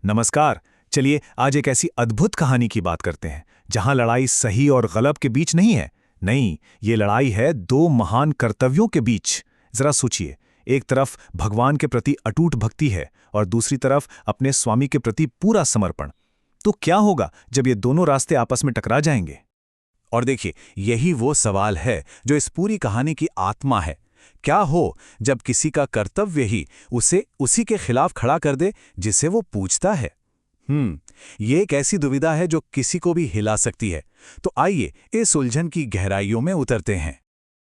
नमस्कार। चलिए आज एक ऐसी अद्भुत कहानी की बात करते हैं जहां लड़ाई सही और गलत के बीच नहीं है। नहीं, ये लड़ाई है दो महान कर्तव्यों के बीच। जरा सोचिए, एक तरफ भगवान के प्रति अटूट भक्ति है और दूसरी तरफ अपने स्वामी के प्रति पूरा समर्पण। तो क्या होगा जब ये दोनों रास्ते आपस में टकरा जाएंगे? और देखिए, यही वो सवाल है जो इस पूरी कहानी की आत्मा है। क्या हो जब किसी का कर्तव्य ही उसे उसी के खिलाफ खड़ा कर दे जिसे वो पूजता है। ये एक ऐसी दुविधा है जो किसी को भी हिला सकती है। तो आइए इस उलझन की गहराइयों में उतरते हैं।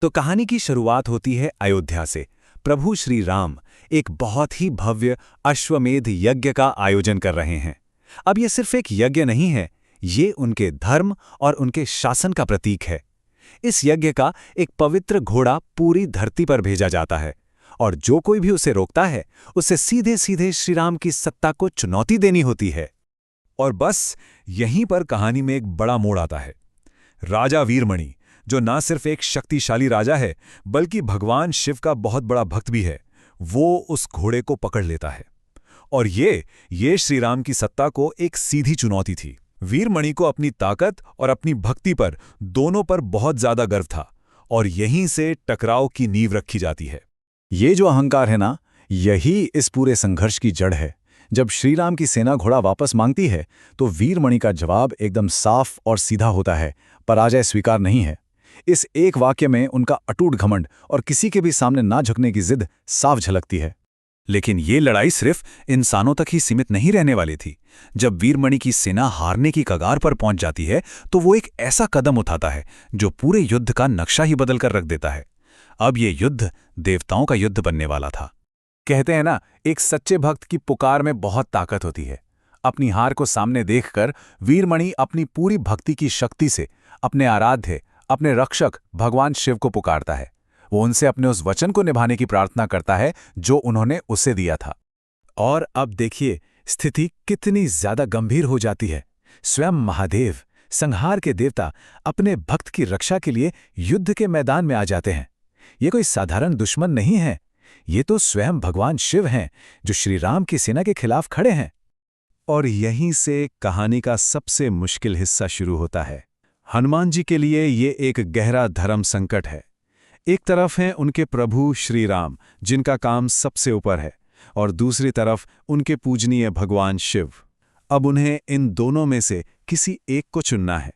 तो कहानी की शुरुआत होती है अयोध्या से। प्रभु श्री राम एक बहुत ही भव्य अश्वमेध यज्ञ का आयोजन कर रहे हैं। अब ये सिर्फ एक यज्ञ नहीं है, ये उनके धर्म और उनके शासन का प्रतीक है। इस यज्ञ का एक पवित्र घोड़ा पूरी धरती पर भेजा जाता है और जो कोई भी उसे रोकता है उसे सीधे सीधे श्री राम की सत्ता को चुनौती देनी होती है। और बस यहीं पर कहानी में एक बड़ा मोड़ आता है। राजा वीरमणि, जो ना सिर्फ एक शक्तिशाली राजा है बल्कि भगवान शिव का बहुत बड़ा भक्त भी है, वो उस घोड़े को पकड़ लेता है। और ये श्री राम की सत्ता को एक सीधी चुनौती थी। वीरमणि को अपनी ताकत और अपनी भक्ति पर दोनों पर बहुत ज्यादा गर्व था और यहीं से टकराव की नींव रखी जाती है। ये जो अहंकार है ना, यही इस पूरे संघर्ष की जड़ है। जब श्री राम की सेना घोड़ा वापस मांगती है तो वीरमणि का जवाब एकदम साफ और सीधा होता है, पराजय स्वीकार नहीं है। इस एक वाक्य में उनका अटूट घमंड और किसी के भी सामने ना झुकने की जिद साफ झलकती है। लेकिन ये लड़ाई सिर्फ इंसानों तक ही सीमित नहीं रहने वाली थी। जब वीरमणि की सेना हारने की कगार पर पहुंच जाती है तो वो एक ऐसा कदम उठाता है जो पूरे युद्ध का नक्शा ही बदल कर रख देता है। अब ये युद्ध देवताओं का युद्ध बनने वाला था। कहते हैं ना, एक सच्चे भक्त की पुकार में बहुत ताकत होती है। अपनी हार को सामने देखकर वीरमणि अपनी पूरी भक्ति की शक्ति से अपने आराध्य, अपने रक्षक भगवान शिव को पुकारता है। वो उनसे अपने उस वचन को निभाने की प्रार्थना करता है जो उन्होंने उसे दिया था। और अब देखिए, स्थिति कितनी ज्यादा गंभीर हो जाती है। स्वयं महादेव, संहार के देवता, अपने भक्त की रक्षा के लिए युद्ध के मैदान में आ जाते हैं। ये कोई साधारण दुश्मन नहीं है, ये तो स्वयं भगवान शिव हैं जो श्री राम की सेना के खिलाफ खड़े हैं। और यहीं से कहानी का सबसे मुश्किल हिस्सा शुरू होता है। हनुमान जी के लिए ये एक गहरा धर्म संकट है। एक तरफ हैं उनके प्रभु श्री राम, जिनका काम सबसे ऊपर है, और दूसरी तरफ उनके पूजनीय भगवान शिव। अब उन्हें इन दोनों में से किसी एक को चुनना है।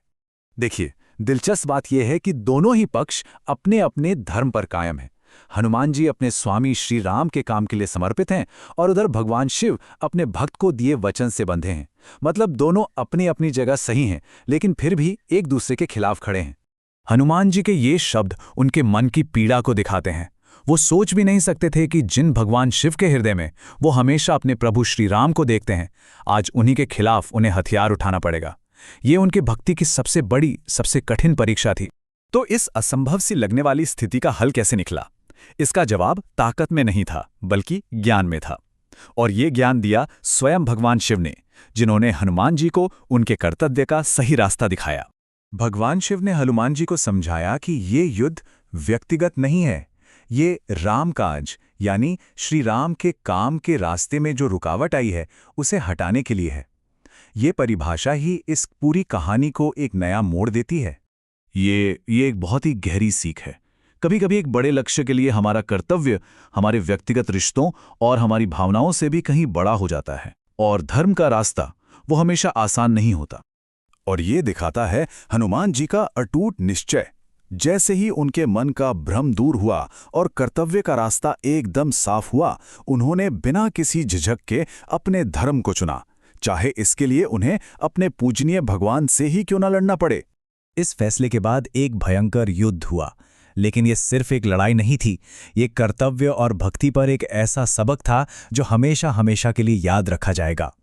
देखिए, दिलचस्प बात यह है कि दोनों ही पक्ष अपने अपने धर्म पर कायम हैं। हनुमान जी अपने स्वामी श्री राम के काम के लिए समर्पित हैं और उधर भगवान शिव अपने भक्त को दिए वचन से बंधे हैं। मतलब दोनों अपनी अपनी जगह सही हैं, लेकिन फिर भी एक दूसरे के खिलाफ खड़े हैं। हनुमान जी के ये शब्द उनके मन की पीड़ा को दिखाते हैं। वो सोच भी नहीं सकते थे कि जिन भगवान शिव के हृदय में वो हमेशा अपने प्रभु श्री राम को देखते हैं, आज उन्हीं के खिलाफ उन्हें हथियार उठाना पड़ेगा। ये उनके भक्ति की सबसे बड़ी, सबसे कठिन परीक्षा थी। तो इस असंभव सी लगने वाली स्थिति का हल कैसे निकला? इसका जवाब ताकत में नहीं था, बल्कि ज्ञान में था। और ये ज्ञान दिया स्वयं भगवान शिव ने, जिन्होंने हनुमान जी को उनके कर्तव्य का सही रास्ता दिखाया। भगवान शिव ने हनुमान जी को समझाया कि ये युद्ध व्यक्तिगत नहीं है, ये रामकाज यानी श्री राम के काम के रास्ते में जो रुकावट आई है उसे हटाने के लिए है। ये परिभाषा ही इस पूरी कहानी को एक नया मोड़ देती है। ये एक बहुत ही गहरी सीख है। कभी कभी एक बड़े लक्ष्य के लिए हमारा कर्तव्य हमारे व्यक्तिगत रिश्तों और हमारी भावनाओं से भी कहीं बड़ा हो जाता है, और धर्म का रास्ता वो हमेशा आसान नहीं होता। और ये दिखाता है हनुमान जी का अटूट निश्चय। जैसे ही उनके मन का भ्रम दूर हुआ और कर्तव्य का रास्ता एकदम साफ हुआ, उन्होंने बिना किसी झिझक के अपने धर्म को चुना, चाहे इसके लिए उन्हें अपने पूजनीय भगवान से ही क्यों न लड़ना पड़े। इस फैसले के बाद एक भयंकर युद्ध हुआ, लेकिन ये सिर्फ एक लड़ाई नहीं थी। ये कर्तव्य और भक्ति पर एक ऐसा सबक था जो हमेशा हमेशा के लिए याद रखा जाएगा।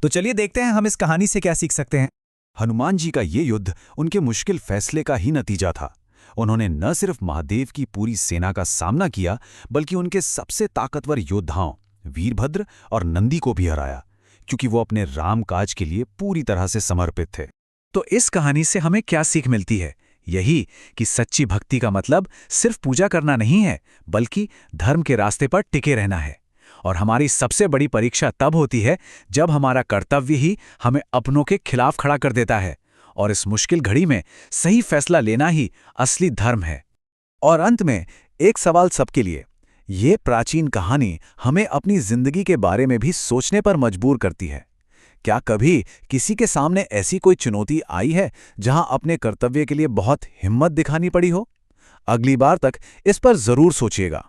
तो चलिए देखते हैं हम इस कहानी से क्या सीख सकते हैं। हनुमान जी का ये युद्ध उनके मुश्किल फैसले का ही नतीजा था। उन्होंने न सिर्फ महादेव की पूरी सेना का सामना किया, बल्कि उनके सबसे ताकतवर योद्धाओं वीरभद्र और नंदी को भी हराया, क्योंकि वो अपने रामकाज के लिए पूरी तरह से समर्पित थे। तो इस कहानी से हमें क्या सीख मिलती है? यही कि सच्ची भक्ति का मतलब सिर्फ पूजा करना नहीं है, बल्कि धर्म के रास्ते पर टिके रहना है। और हमारी सबसे बड़ी परीक्षा तब होती है जब हमारा कर्तव्य ही हमें अपनों के खिलाफ खड़ा कर देता है, और इस मुश्किल घड़ी में सही फैसला लेना ही असली धर्म है। और अंत में एक सवाल सबके लिए, ये प्राचीन कहानी हमें अपनी जिंदगी के बारे में भी सोचने पर मजबूर करती है। क्या कभी किसी के सामने ऐसी कोई चुनौती आई है जहां अपने कर्तव्य के लिए बहुत हिम्मत दिखानी पड़ी हो? अगली बार तक इस पर जरूर सोचिएगा।